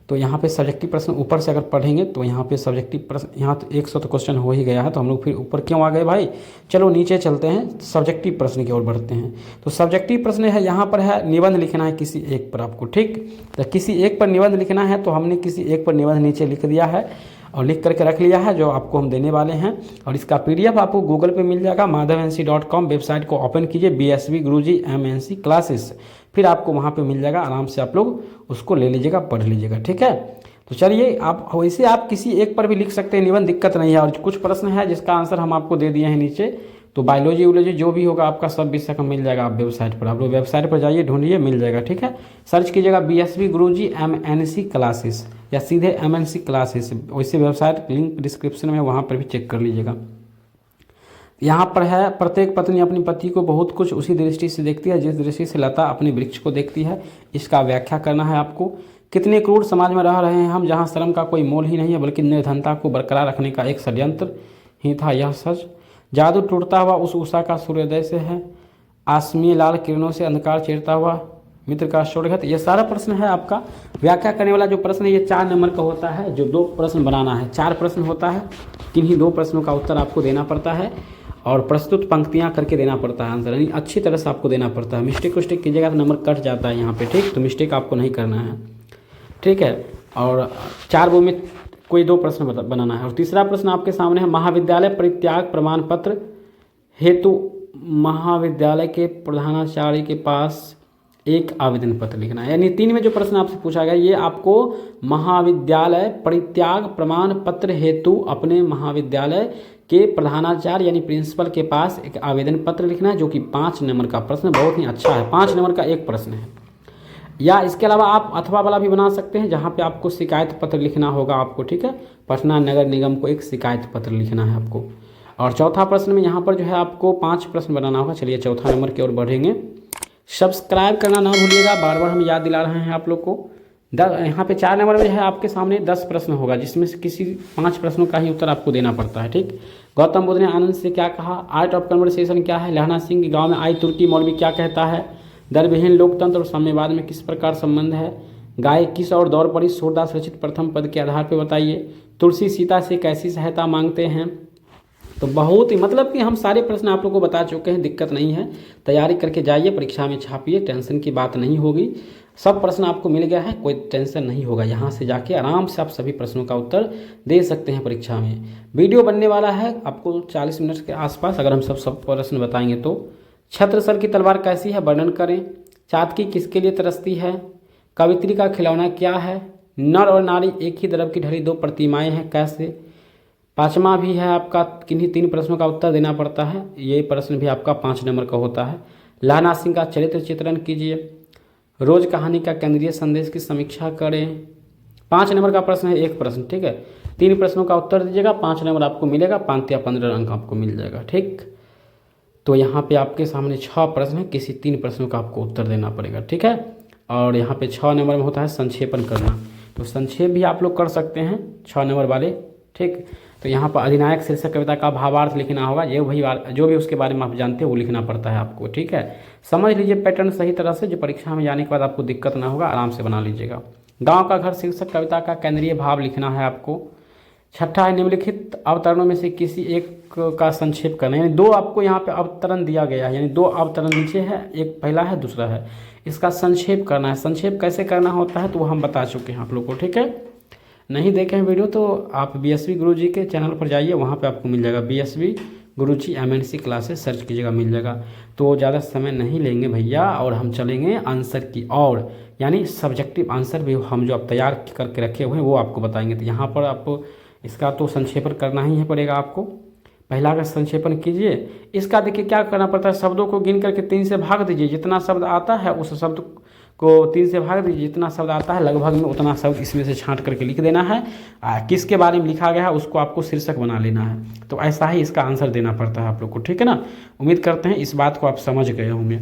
तो यहाँ पे सब्जेक्टिव प्रश्न ऊपर से अगर पढ़ेंगे तो यहाँ पे सब्जेक्टिव प्रश्न, यहाँ तो 100 तो क्वेश्चन हो ही गया है, तो हम लोग फिर ऊपर क्यों आ गए भाई? चलो नीचे चलते हैं, सब्जेक्टिव प्रश्न की ओर बढ़ते हैं। तो सब्जेक्टिव प्रश्न है, यहाँ पर है निबंध लिखना है किसी एक पर आपको। ठीक, तो किसी एक पर निबंध लिखना है, तो हमने किसी एक पर निबंध नीचे लिख दिया है और लिख करके रख लिया है, जो आपको हम देने वाले हैं। और इसका PDF आपको गूगल पे मिल जाएगा, madhavanc.com वेबसाइट को ओपन कीजिए, BSV गुरुजी MNC क्लासेस, फिर आपको वहाँ पे मिल जाएगा, आराम से आप लोग उसको ले लीजिएगा, पढ़ लीजिएगा। ठीक है, तो चलिए आप वैसे आप किसी एक पर भी लिख सकते हैं निबंध, दिक्कत नहीं है। और कुछ प्रश्न है जिसका आंसर हम आपको दे दिए हैं नीचे, तो बायोलॉजी वोलॉजी जो भी होगा आपका सब विषय का मिल जाएगा। आप वेबसाइट पर, आप लोग वेबसाइट पर जाइए, ढूंढिए, मिल जाएगा। ठीक है, सर्च कीजिएगा BSV गुरुजी MNC क्लासेस या सीधे MNC क्लासेस, वैसे वेबसाइट लिंक डिस्क्रिप्शन में, वहाँ पर भी चेक कर लीजिएगा। यहाँ पर है, प्रत्येक पत्नी अपनी पति को बहुत कुछ उसी दृष्टि से देखती है जिस दृष्टि से लता अपने वृक्ष को देखती है, इसका व्याख्या करना है आपको। कितने क्रूर समाज में रह रहे हैं हम, जहाँ श्रम का कोई मोल ही नहीं है बल्कि निर्धनता को बरकरार रखने का एक षड्यंत्र ही था यह सच। जादू टूटता हुआ उस उषा का सूर्योदय से है, आसमीय लाल किरणों से अंधकार चीरता हुआ मित्र का शोरघत। ये सारा प्रश्न है आपका। व्याख्या करने वाला जो प्रश्न है ये 4 नंबर का होता है, जो 2 प्रश्न बनाना है। 4 प्रश्न होता है, किन्हीं 2 प्रश्नों का उत्तर आपको देना पड़ता है और प्रस्तुत पंक्तियां करके देना पड़ता है आंसर, यानी अच्छी तरह से आपको देना पड़ता है। मिस्टेक उस्टेक कीजिएगा तो नंबर कट जाता है यहाँ पे। ठीक, तो मिस्टेक आपको नहीं करना है। ठीक है, और 4 वो में कोई 2 प्रश्न बनाना है। और तीसरा प्रश्न आपके सामने है, महाविद्यालय परित्याग प्रमाण पत्र हेतु महाविद्यालय के प्रधानाचार्य के पास एक आवेदन पत्र लिखना है। यानी 3 में जो प्रश्न आपसे पूछा गया ये आपको महाविद्यालय परित्याग प्रमाण पत्र हेतु अपने महाविद्यालय के प्रधानाचार्य यानी प्रिंसिपल के पास एक आवेदन पत्र लिखना है, जो कि 5 नंबर का प्रश्न, बहुत ही अच्छा है। 5 नंबर का एक प्रश्न है। या इसके अलावा आप अथवा वाला भी बना सकते हैं, जहाँ पे आपको शिकायत पत्र लिखना होगा आपको। ठीक है, पटना नगर निगम को एक शिकायत पत्र लिखना है आपको। और चौथा प्रश्न में यहाँ पर जो है आपको 5 प्रश्न बनाना होगा। चलिए चौथा नंबर की ओर बढ़ेंगे। सब्सक्राइब करना ना भूलिएगा, बार बार हम याद दिला रहे हैं आप लोग को। यहाँ पे 4 नंबर में है आपके सामने 10 प्रश्न होगा, जिसमें से किसी 5 प्रश्नों का ही उत्तर आपको देना पड़ता है। ठीक, गौतम बुद्ध ने आनंद से क्या कहा, आर्ट ऑफ कन्वर्सेशन क्या है, लहना सिंह के गांव में आई तुर्की मौलवी क्या कहता है, दरविहीन लोकतंत्र और साम्यवाद में किस प्रकार संबंध है, गाय किस और दौर पड़ी, सूरदास रचित प्रथम पद के आधार पर बताइए, तुलसी सीता से कैसी सहायता मांगते हैं। तो बहुत ही मतलब कि हम सारे प्रश्न आप लोगों को बता चुके हैं, दिक्कत नहीं है, तैयारी करके जाइए, परीक्षा में छापिए, टेंशन की बात नहीं होगी। सब प्रश्न आपको मिल गया है, कोई टेंशन नहीं होगा। यहाँ से जाके आराम से आप सभी प्रश्नों का उत्तर दे सकते हैं परीक्षा में। वीडियो बनने वाला है आपको 40 मिनट के आसपास, अगर हम सब प्रश्न बताएंगे तो। छत्रसल की तलवार कैसी है, वर्णन करें। चातकी किसके लिए तरसती है, कवित्री का खिलौना क्या है, नर और नारी एक ही द्रव की ढली दो प्रतिमाएं हैं कैसे। पाँचवा भी है आपका, किन्हीं 3 प्रश्नों का उत्तर देना पड़ता है, ये प्रश्न भी आपका 5 नंबर का होता है। लाना सिंह का चरित्र चित्रण कीजिए। रोज कहानी का केंद्रीय संदेश की समीक्षा करें। 5 नंबर का प्रश्न है, एक प्रश्न, ठीक है। 3 प्रश्नों का उत्तर दीजिएगा, 5 नंबर आपको मिलेगा, 5 या 15 अंक आपको मिल जाएगा, ठीक। तो यहाँ पे आपके सामने 6 प्रश्न है, किसी 3 प्रश्नों का आपको उत्तर देना पड़ेगा, ठीक है। और यहाँ पे 6 नंबर में होता है संक्षेपण करना, तो संक्षेप भी आप लोग कर सकते हैं 6 नंबर वाले, ठीक। तो यहाँ पर अधिनायक शीर्षक कविता का भावार्थ लिखना होगा, ये वही जो भी उसके बारे में आप जानते हैं वो लिखना पड़ता है आपको, ठीक है। समझ लीजिए पैटर्न सही तरह से, जो परीक्षा में जाने के बाद आपको दिक्कत ना होगा, आराम से बना लीजिएगा। गांव का घर शीर्षक कविता का केंद्रीय भाव लिखना है आपको। छठा है निम्नलिखित अवतरणों में से किसी एक का संक्षेप करना, यानी 2 आपको यहाँ पे अवतरण दिया गया है, यानी 2 अवतरण नीचे है, एक पहला है दूसरा है, इसका संक्षेप करना है। संक्षेप कैसे करना होता है तो वो हम बता चुके हैं आप लोग को, ठीक है। नहीं देखे हैं वीडियो तो आप BSV गुरुजी के चैनल पर जाइए, वहाँ पे आपको मिल जाएगा BSV गुरुजी MNC क्लासेस, सर्च कीजिएगा, मिल जाएगा। तो ज़्यादा समय नहीं लेंगे भैया, और हम चलेंगे आंसर की ओर, यानी सब्जेक्टिव आंसर भी हम जो आप तैयार करके रखे हुए हैं वो आपको बताएंगे। तो यहाँ पर आप इसका तो संक्षेपण करना ही पड़ेगा आपको। पहला का संक्षेपण कीजिए। इसका देखिए क्या करना पड़ता है, शब्दों को गिन करके 3 से भाग दीजिए, जितना शब्द आता है उस शब्द को 3 से भाग दीजिए, जितना शब्द आता है लगभग में उतना शब्द इसमें से छांट करके लिख देना है। किसके बारे में लिखा गया है उसको आपको शीर्षक बना लेना है। तो ऐसा ही इसका आंसर देना पड़ता है आप लोग को, ठीक है ना। उम्मीद करते हैं इस बात को आप समझ गए होंगे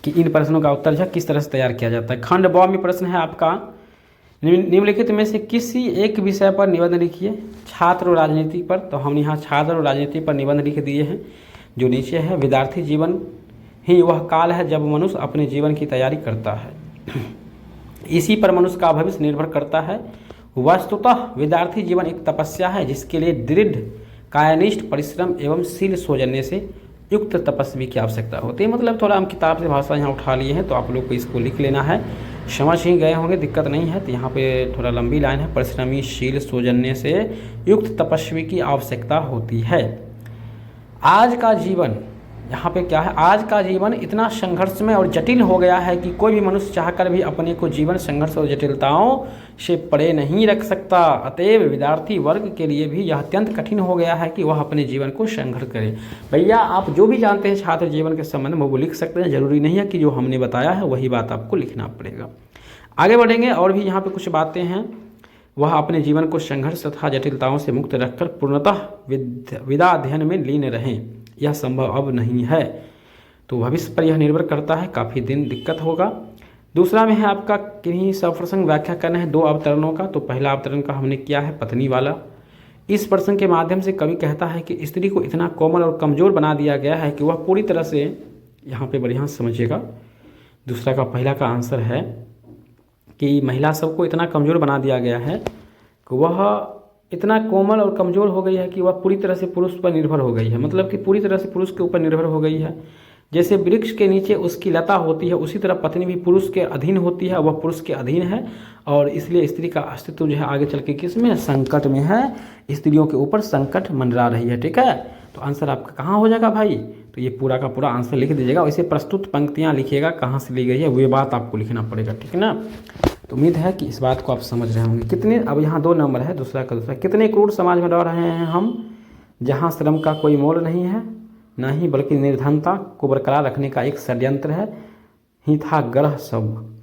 कि इन प्रश्नों का उत्तर जो किस तरह से तैयार किया जाता है। खंड ब में प्रश्न है आपका, निम्नलिखित में से किसी एक विषय पर निबंध लिखिए। छात्र और राजनीति पर, तो हम यहाँ छात्र और राजनीति पर निबंध लिख दिए हैं। जो नीचे है, विद्यार्थी जीवन ही वह काल है जब मनुष्य अपने जीवन की तैयारी करता है, इसी पर मनुष्य का भविष्य निर्भर करता है। वस्तुतः विद्यार्थी जीवन एक तपस्या है जिसके लिए दृढ़ कायनिष्ठ परिश्रम एवं शील सौजन्य से युक्त तपस्वी की आवश्यकता होती है। मतलब थोड़ा हम किताब से भाषा यहाँ उठा लिए हैं, तो आप लोग को इसको लिख लेना है, समझ ही गए होंगे, दिक्कत नहीं है। तो यहाँ पे थोड़ा लंबी लाइन है, परिश्रमी शील सौजन्य से युक्त तपस्वी की आवश्यकता होती है। आज का जीवन, यहाँ पे क्या है, आज का जीवन इतना संघर्षमय और जटिल हो गया है कि कोई भी मनुष्य चाहकर भी अपने को जीवन संघर्ष और जटिलताओं से परे नहीं रख सकता। अतएव विद्यार्थी वर्ग के लिए भी यह अत्यंत कठिन हो गया है कि वह अपने जीवन को संघर्ष करे। भैया आप जो भी जानते हैं छात्र जीवन के संबंध में वो लिख सकते हैं, जरूरी नहीं है कि जो हमने बताया है वही बात आपको लिखना पड़ेगा। आगे बढ़ेंगे, और भी यहाँ पर कुछ बातें हैं। वह अपने जीवन को संघर्ष तथा जटिलताओं से मुक्त रखकर पूर्णतः विद्या अध्ययन में लीन रहें, यह संभव अब नहीं है। तो भविष्य पर यह निर्भर करता है, काफ़ी दिन दिक्कत होगा। दूसरा में है आपका किन्हीं सप्रसंग व्याख्या करना है 2 अवतरणों का। तो पहला अवतरण का हमने किया है पत्नी वाला। इस प्रसंग के माध्यम से कवि कहता है कि स्त्री को इतना कोमल और कमज़ोर बना दिया गया है कि वह पूरी तरह से, यहाँ पे बढ़िया समझिएगा, दूसरा का पहला का आंसर है कि महिला सबको इतना कमज़ोर बना दिया गया है कि वह इतना कोमल और कमज़ोर हो गई है कि वह पूरी तरह से पुरुष पर निर्भर हो गई है। मतलब कि पूरी तरह से पुरुष के ऊपर निर्भर हो गई है। जैसे वृक्ष के नीचे उसकी लता होती है, उसी तरह पत्नी भी पुरुष के अधीन होती है, वह पुरुष के अधीन है। और इसलिए स्त्री का अस्तित्व जो है आगे चल के किस में, संकट में है। स्त्रियों के ऊपर संकट मंडरा रही है, ठीक है। तो आंसर आपका कहाँ हो जाएगा भाई, तो ये पूरा का पूरा आंसर लिख दीजिएगा। वैसे प्रस्तुत पंक्तियाँ लिखिएगा, कहाँ से ली गई है वो बात आपको लिखना पड़ेगा, ठीक है ना। तो उम्मीद है कि इस बात को आप समझ रहे होंगे। कितने, अब यहाँ 2 नंबर है, दूसरा का दूसरा, कितने क्रूर समाज में रह रहे हैं हम, जहाँ श्रम का कोई मोल नहीं है, न ही बल्कि निर्धनता को बरकरार रखने का एक षड्यंत्र है, ही था ग्रह सब।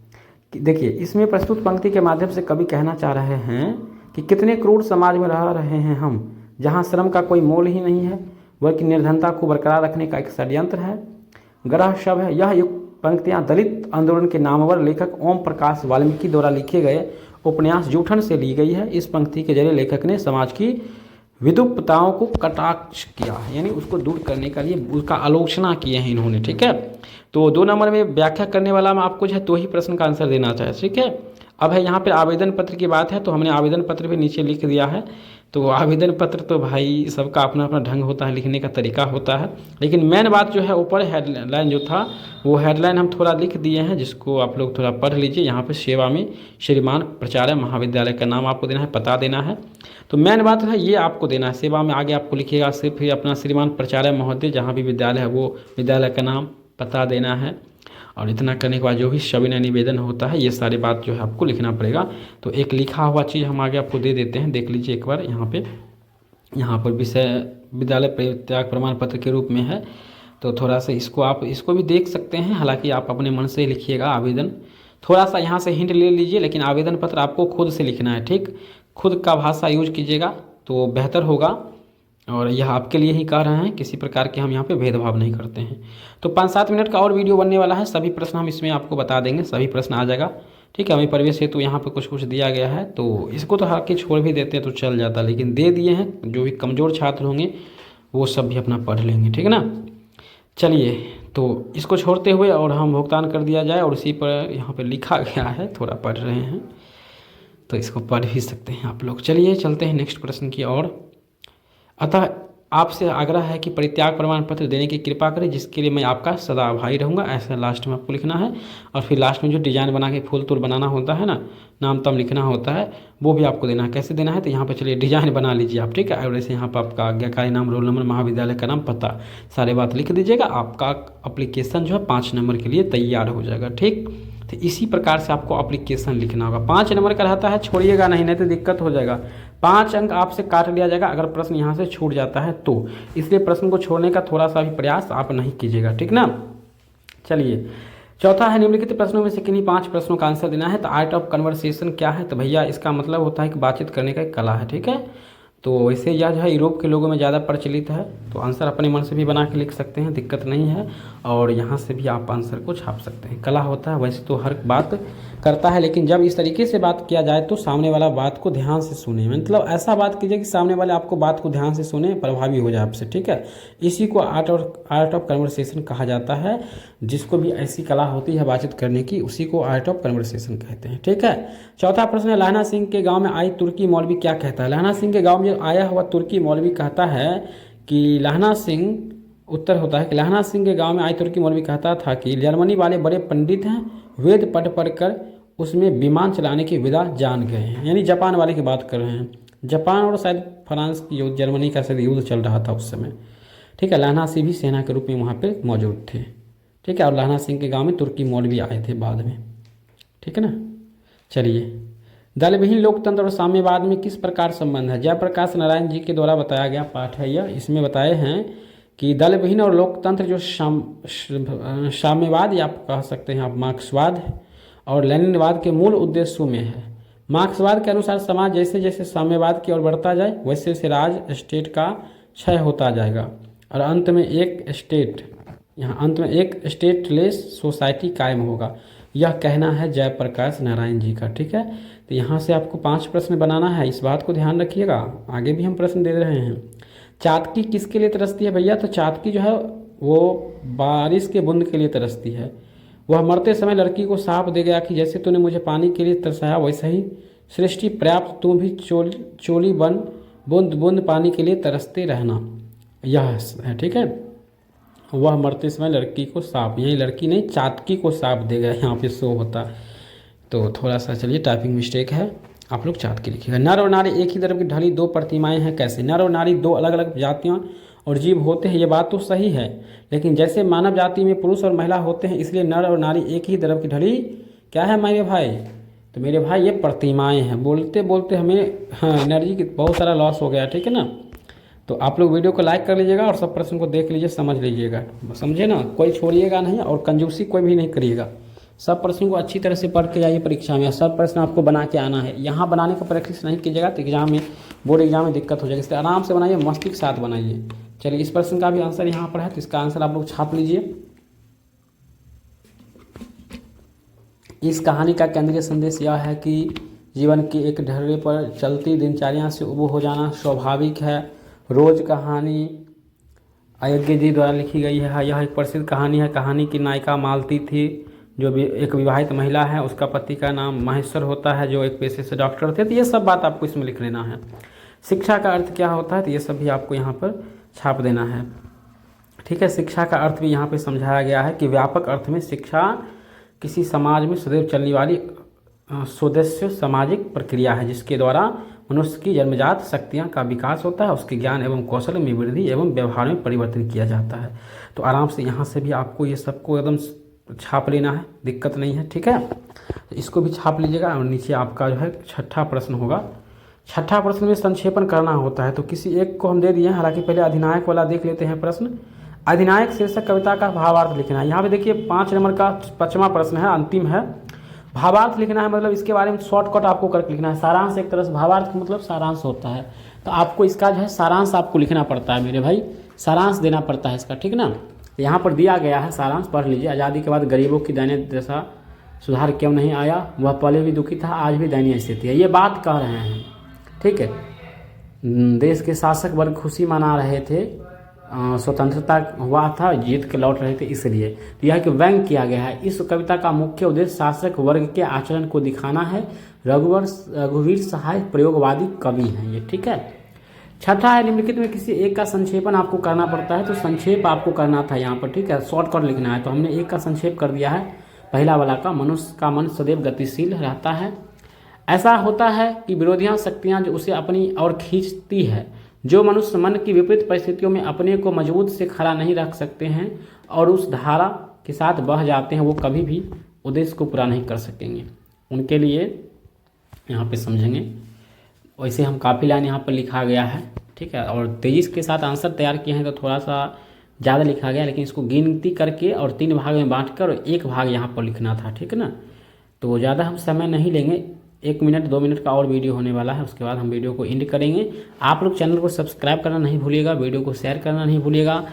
देखिए इसमें प्रस्तुत पंक्ति के माध्यम से कवि कहना चाह रहे हैं कि कितने क्रूर समाज में रह रहे हैं हम, जहाँ श्रम का कोई मोल ही नहीं है बल्कि निर्धनता को बरकरार रखने का एक षड्यंत्र है, ग्रह सब है। यह पंक्तियाँ दलित आंदोलन के नामवर लेखक ओम प्रकाश वाल्मीकि द्वारा लिखे गए उपन्यास जूठन से ली गई है। इस पंक्ति के जरिए लेखक ने समाज की विदुप्ताओं को कटाक्ष किया, यानी उसको दूर करने के लिए उसका आलोचना किए हैं इन्होंने। ठीक है, तो 2 नंबर में व्याख्या करने वाला में आपको जो है 2 ही प्रश्न का आंसर देना चाहिए। ठीक है, अब है यहाँ पे आवेदन पत्र की बात है, तो हमने आवेदन पत्र भी नीचे लिख दिया है। तो आवेदन पत्र तो भाई सबका अपना अपना ढंग होता है, लिखने का तरीका होता है, लेकिन मेन बात जो है ऊपर हेडलाइन जो था वो हेडलाइन हम थोड़ा लिख दिए हैं, जिसको आप लोग थोड़ा पढ़ लीजिए। यहाँ पे सेवा में श्रीमान प्राचार्य महाविद्यालय का नाम आपको देना है, पता देना है। तो मेन बात है ये आपको देना है, सेवा में आगे आपको लिखिएगा सिर्फ फिर अपना श्रीमान प्राचार्य महोदय, जहाँ भी विद्यालय है वो विद्यालय का नाम पता देना है। और इतना करने के बाद जो भी सविनय निवेदन होता है ये सारी बात जो है आपको लिखना पड़ेगा। तो एक लिखा हुआ चीज़ हम आगे आपको दे देते हैं, देख लीजिए एक बार। यहाँ पर विषय विद्यालय परित्याग प्रमाण पत्र के रूप में है, तो थोड़ा सा इसको भी देख सकते हैं। हालांकि आप अपने मन से लिखिएगा आवेदन, थोड़ा सा यहाँ से हिंट ले लीजिए, लेकिन आवेदन पत्र आपको खुद से लिखना है। ठीक, खुद का भाषा यूज कीजिएगा तो बेहतर होगा, और यह आपके लिए ही कह रहे हैं, किसी प्रकार के हम यहाँ पे भेदभाव नहीं करते हैं। तो 5-7 मिनट का और वीडियो बनने वाला है, सभी प्रश्न हम इसमें आपको बता देंगे, सभी प्रश्न आ जाएगा। ठीक है, हमें परिवेश हेतु यहाँ पे कुछ दिया गया है, तो इसको तो हालांकि छोड़ भी देते हैं तो चल जाता, लेकिन दे दिए हैं, जो भी कमज़ोर छात्र होंगे वो सब भी अपना पढ़ लेंगे। ठीक है ना, चलिए तो इसको छोड़ते हुए और हम भुगतान कर दिया जाए, और उसी पर यहाँ पर लिखा गया है, थोड़ा पढ़ रहे हैं तो इसको पढ़ भी सकते हैं आप लोग। चलिए चलते हैं नेक्स्ट प्रश्न की ओर। अतः आपसे आग्रह है कि परित्याग प्रमाण पत्र देने की कृपा करें, जिसके लिए मैं आपका सदा आभारी रहूँगा, ऐसा लास्ट में आपको लिखना है। और फिर लास्ट में जो डिजाइन बना के फूल तूल बनाना होता है ना, नाम तम लिखना होता है, वो भी आपको देना है। कैसे देना है, तो यहाँ पे चलिए डिजाइन बना लीजिए आप। ठीक है, और ऐसे यहाँ पर आपका आज्ञाकारी नाम, रोल नंबर, महाविद्यालय का नाम, पता, सारे बात लिख दीजिएगा। आपका अप्लीकेशन जो है 5 नंबर के लिए तैयार हो जाएगा। ठीक, तो इसी प्रकार से आपको एप्लीकेशन लिखना होगा। 5 नंबर का रहता है, छोड़िएगा नहीं तो दिक्कत हो जाएगा। 5 अंक आपसे काट लिया जाएगा अगर प्रश्न यहाँ से छूट जाता है तो, इसलिए प्रश्न को छोड़ने का थोड़ा सा भी प्रयास आप नहीं कीजिएगा। ठीक ना, चलिए चौथा है, निम्नलिखित प्रश्नों में से किन्हीं 5 प्रश्नों का आंसर देना है। तो आर्ट ऑफ कन्वर्सेशन क्या है, तो भैया इसका मतलब होता है कि बातचीत करने का एक कला है। ठीक है, तो वैसे यह जो है यूरोप के लोगों में ज़्यादा प्रचलित है, तो आंसर अपने मन से भी बना के लिख सकते हैं, दिक्कत नहीं है। और यहाँ से भी आप आंसर को छाप सकते हैं, कला होता है। वैसे तो हर बात करता है, लेकिन जब इस तरीके से बात किया जाए तो सामने वाला बात को ध्यान से सुने, मतलब ऐसा बात कीजिए कि सामने वाले आपको बात को ध्यान से सुने, प्रभावी हो जाए आपसे। ठीक है, इसी को आर्ट ऑफ कन्वर्सेशन कहा जाता है। जिसको भी ऐसी कला होती है बातचीत करने की, उसी को आर्ट ऑफ कन्वर्सेशन कहते हैं। ठीक है, चौथा प्रश्न है, लहना सिंह के गाँव में आई तुर्की मौलवी क्या कहता है। लहना सिंह के गाँव में आया हुआ तुर्की मौलवी कहता है कि लहना सिंह, उत्तर होता है कि लहना सिंह के गांव में आई तुर्की मौलवी कहता था कि जर्मनी वाले बड़े पंडित हैं, वेद पढ़ कर उसमें विमान चलाने की विधा जान गए हैं। यानी जापान वाले की बात कर रहे हैं, जापान और शायद फ्रांस की युद्ध, जर्मनी का शायद युद्ध चल रहा था उस समय। ठीक है, लहना सिंह भी सेना के रूप में वहाँ पे मौजूद थे। ठीक है, और लहना सिंह के गाँव में तुर्की मौलवी आए थे बाद में। ठीक है ना, चलिए दलविहीन लोकतंत्र और साम्यवाद में किस प्रकार संबंध है। जयप्रकाश नारायण जी के द्वारा बताया गया पाठ है यह। इसमें बताए हैं कि दलविहीन और लोकतंत्र जो साम्यवाद, या आप कह सकते हैं आप मार्क्सवाद और लेनिनवाद के मूल उद्देश्यों में है। मार्क्सवाद के अनुसार समाज जैसे जैसे साम्यवाद की ओर बढ़ता जाए वैसे वैसे राज स्टेट का क्षय होता जाएगा, और अंत में एक स्टेटलेस सोसाइटी कायम होगा। यह कहना है जयप्रकाश नारायण जी का। ठीक है, तो यहाँ से आपको 5 प्रश्न बनाना है, इस बात को ध्यान रखिएगा। आगे भी हम प्रश्न दे रहे हैं। चातकी किसके लिए तरसती है भैया, तो चातकी जो है वो बारिश के बूंद के लिए तरसती है। वह मरते समय लड़की को साप दे गया कि जैसे तूने मुझे पानी के लिए तरसाया वैसे ही सृष्टि पर्याप्त, तू भी चोली बन, बूंद बूंद पानी के लिए तरसते रहना, यह है। ठीक है, वह मरते समय लड़की को साप, यही लड़की नहीं चातकी को साप दे गया, यहाँ पे शो होता, तो थोड़ा सा चलिए टाइपिंग मिस्टेक है, आप लोग चातकी लिखिएगा। नर और नारी एक ही तरफ की ढली 2 प्रतिमाएं हैं, कैसे। नर और नारी 2 अलग अलग जातियाँ और जीव होते हैं, ये बात तो सही है, लेकिन जैसे मानव जाति में पुरुष और महिला होते हैं, इसलिए नर और नारी एक ही तरफ की ढली क्या है मेरे भाई, तो मेरे भाई ये प्रतिमाएं हैं। बोलते बोलते हमें एनर्जी की बहुत सारा लॉस हो गया। ठीक है ना, तो आप लोग वीडियो को लाइक कर लीजिएगा और सब प्रश्न को देख लीजिए, समझ लीजिएगा, समझे ना, कोई छोड़िएगा नहीं और कंजूसी कोई भी नहीं करिएगा। सब प्रश्नों को अच्छी तरह से पढ़ के जाइए परीक्षा में, सब प्रश्न आपको बना के आना है। यहाँ बनाने का प्रैक्टिस नहीं कीजिएगा तो एग्जाम में, बोर्ड एग्जाम में दिक्कत हो जाएगी, इसलिए आराम से बनाइए, मस्ती के साथ बनाइए। चलिए इस प्रश्न का भी आंसर यहाँ पर है, तो इसका आंसर आप लोग छाप लीजिए। इस कहानी का केंद्रीय संदेश यह है कि जीवन की एक ढर्रे पर चलती दिनचर्या से उब हो जाना स्वाभाविक है। रोज कहानी अयज्ञ जी द्वारा लिखी गई है। यह एक प्रसिद्ध कहानी है। कहानी की नायिका मालती थी, जो भी एक विवाहित महिला है। उसका पति का नाम महेश्वर होता है, जो एक पेशे से डॉक्टर थे। तो ये सब बात आपको इसमें लिख लेना है। शिक्षा का अर्थ क्या होता है, तो ये सब भी आपको यहाँ पर छाप देना है। ठीक है, शिक्षा का अर्थ भी यहाँ पे समझाया गया है कि व्यापक अर्थ में शिक्षा किसी समाज में सदैव चलने वाली सदस्य सामाजिक प्रक्रिया है, जिसके द्वारा मनुष्य की जन्मजात शक्तियाँ का विकास होता है, उसके ज्ञान एवं कौशल में वृद्धि एवं व्यवहार में परिवर्तन किया जाता है। तो आराम से यहाँ से भी आपको ये सबको एकदम छाप लेना है, दिक्कत नहीं है। ठीक है, तो इसको भी छाप लीजिएगा। और नीचे आपका जो है छठा प्रश्न होगा। छठा प्रश्न में संक्षेपण करना होता है, तो किसी एक को हम दे दिए हैं। हालांकि पहले अधिनायक वाला देख लेते हैं प्रश्न। अधिनायक शीर्षक कविता का भावार्थ लिखना है। यहाँ पे देखिए 5 नंबर का 5वां प्रश्न है, अंतिम है। भावार्थ लिखना है, मतलब इसके बारे में शॉर्टकट आपको करके लिखना है। सारांश एक तरह से, भावार्थ मतलब सारांश होता है। तो आपको इसका जो है सारांश आपको लिखना पड़ता है मेरे भाई, सारांश देना पड़ता है इसका। ठीक ना, तो यहाँ पर दिया गया है, सारांश पढ़ लीजिए। आज़ादी के बाद गरीबों की दयनीय दशा सुधार क्यों नहीं आया, वह पहले भी दुखी था, आज भी दयनीय स्थिति है, ये बात कह रहे हैं। ठीक है, देश के शासक वर्ग खुशी मना रहे थे, स्वतंत्रता हुआ था, जीत के लौट रहे थे, इसलिए तो यह कि व्यंग किया गया है। इस कविता का मुख्य उद्देश्य शासक वर्ग के आचरण को दिखाना है। रघुवीर सहाय प्रयोगवादी कवि हैं ये। ठीक है, छठा है, निम्नलिखित में किसी एक का संक्षेपण आपको करना पड़ता है। तो संक्षेप आपको करना था यहाँ पर। ठीक है, शॉर्टकट लिखना है, तो हमने एक का संक्षेप कर दिया है। पहला वाला का, मनुष्य का मन सदैव गतिशील रहता है। ऐसा होता है कि विरोधियां शक्तियां जो उसे अपनी ओर खींचती है। जो मनुष्य मन की विपरीत परिस्थितियों में अपने को मजबूत से खड़ा नहीं रख सकते हैं और उस धारा के साथ बह जाते हैं, वो कभी भी उद्देश्य को पूरा नहीं कर सकेंगे। उनके लिए यहाँ पे समझेंगे। वैसे हम काफ़ी लाइन यहाँ पर लिखा गया है। ठीक है, और तेजी के साथ आंसर तैयार किए हैं तो थोड़ा सा ज़्यादा लिखा गया, लेकिन इसको गिनती करके और 3 भाग में बांटकर और 1 भाग यहाँ पर लिखना था। ठीक है ना, तो ज़्यादा हम समय नहीं लेंगे। 1 मिनट 2 मिनट का और वीडियो होने वाला है, उसके बाद हम वीडियो को एंड करेंगे। आप लोग चैनल को सब्सक्राइब करना नहीं भूलिएगा, वीडियो को शेयर करना नहीं भूलिएगा।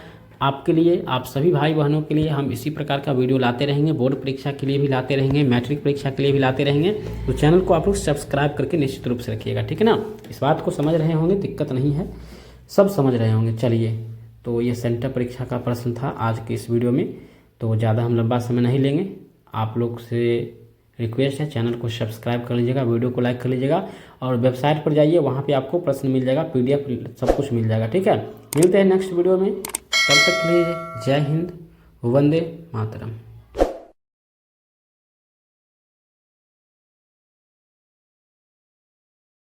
आपके लिए, आप सभी भाई बहनों के लिए हम इसी प्रकार का वीडियो लाते रहेंगे। बोर्ड परीक्षा के लिए भी लाते रहेंगे, मैट्रिक परीक्षा के लिए भी लाते रहेंगे। तो चैनल को आप लोग सब्सक्राइब करके निश्चित रूप से रखिएगा। ठीक है ना, इस बात को समझ रहे होंगे, दिक्कत नहीं है, सब समझ रहे होंगे। चलिए, तो ये सेंटर परीक्षा का प्रश्न था आज के इस वीडियो में। तो ज़्यादा हम लंबा समय नहीं लेंगे। आप लोग से रिक्वेस्ट है, चैनल को सब्सक्राइब कर लीजिएगा, वीडियो को लाइक कर लीजिएगा और वेबसाइट पर जाइए, वहाँ पे आपको प्रश्न मिल जाएगा, PDF सब कुछ मिल जाएगा। ठीक है, मिलते हैं नेक्स्ट वीडियो में, तब तक के लिए जय हिंद, वंदे मातरम।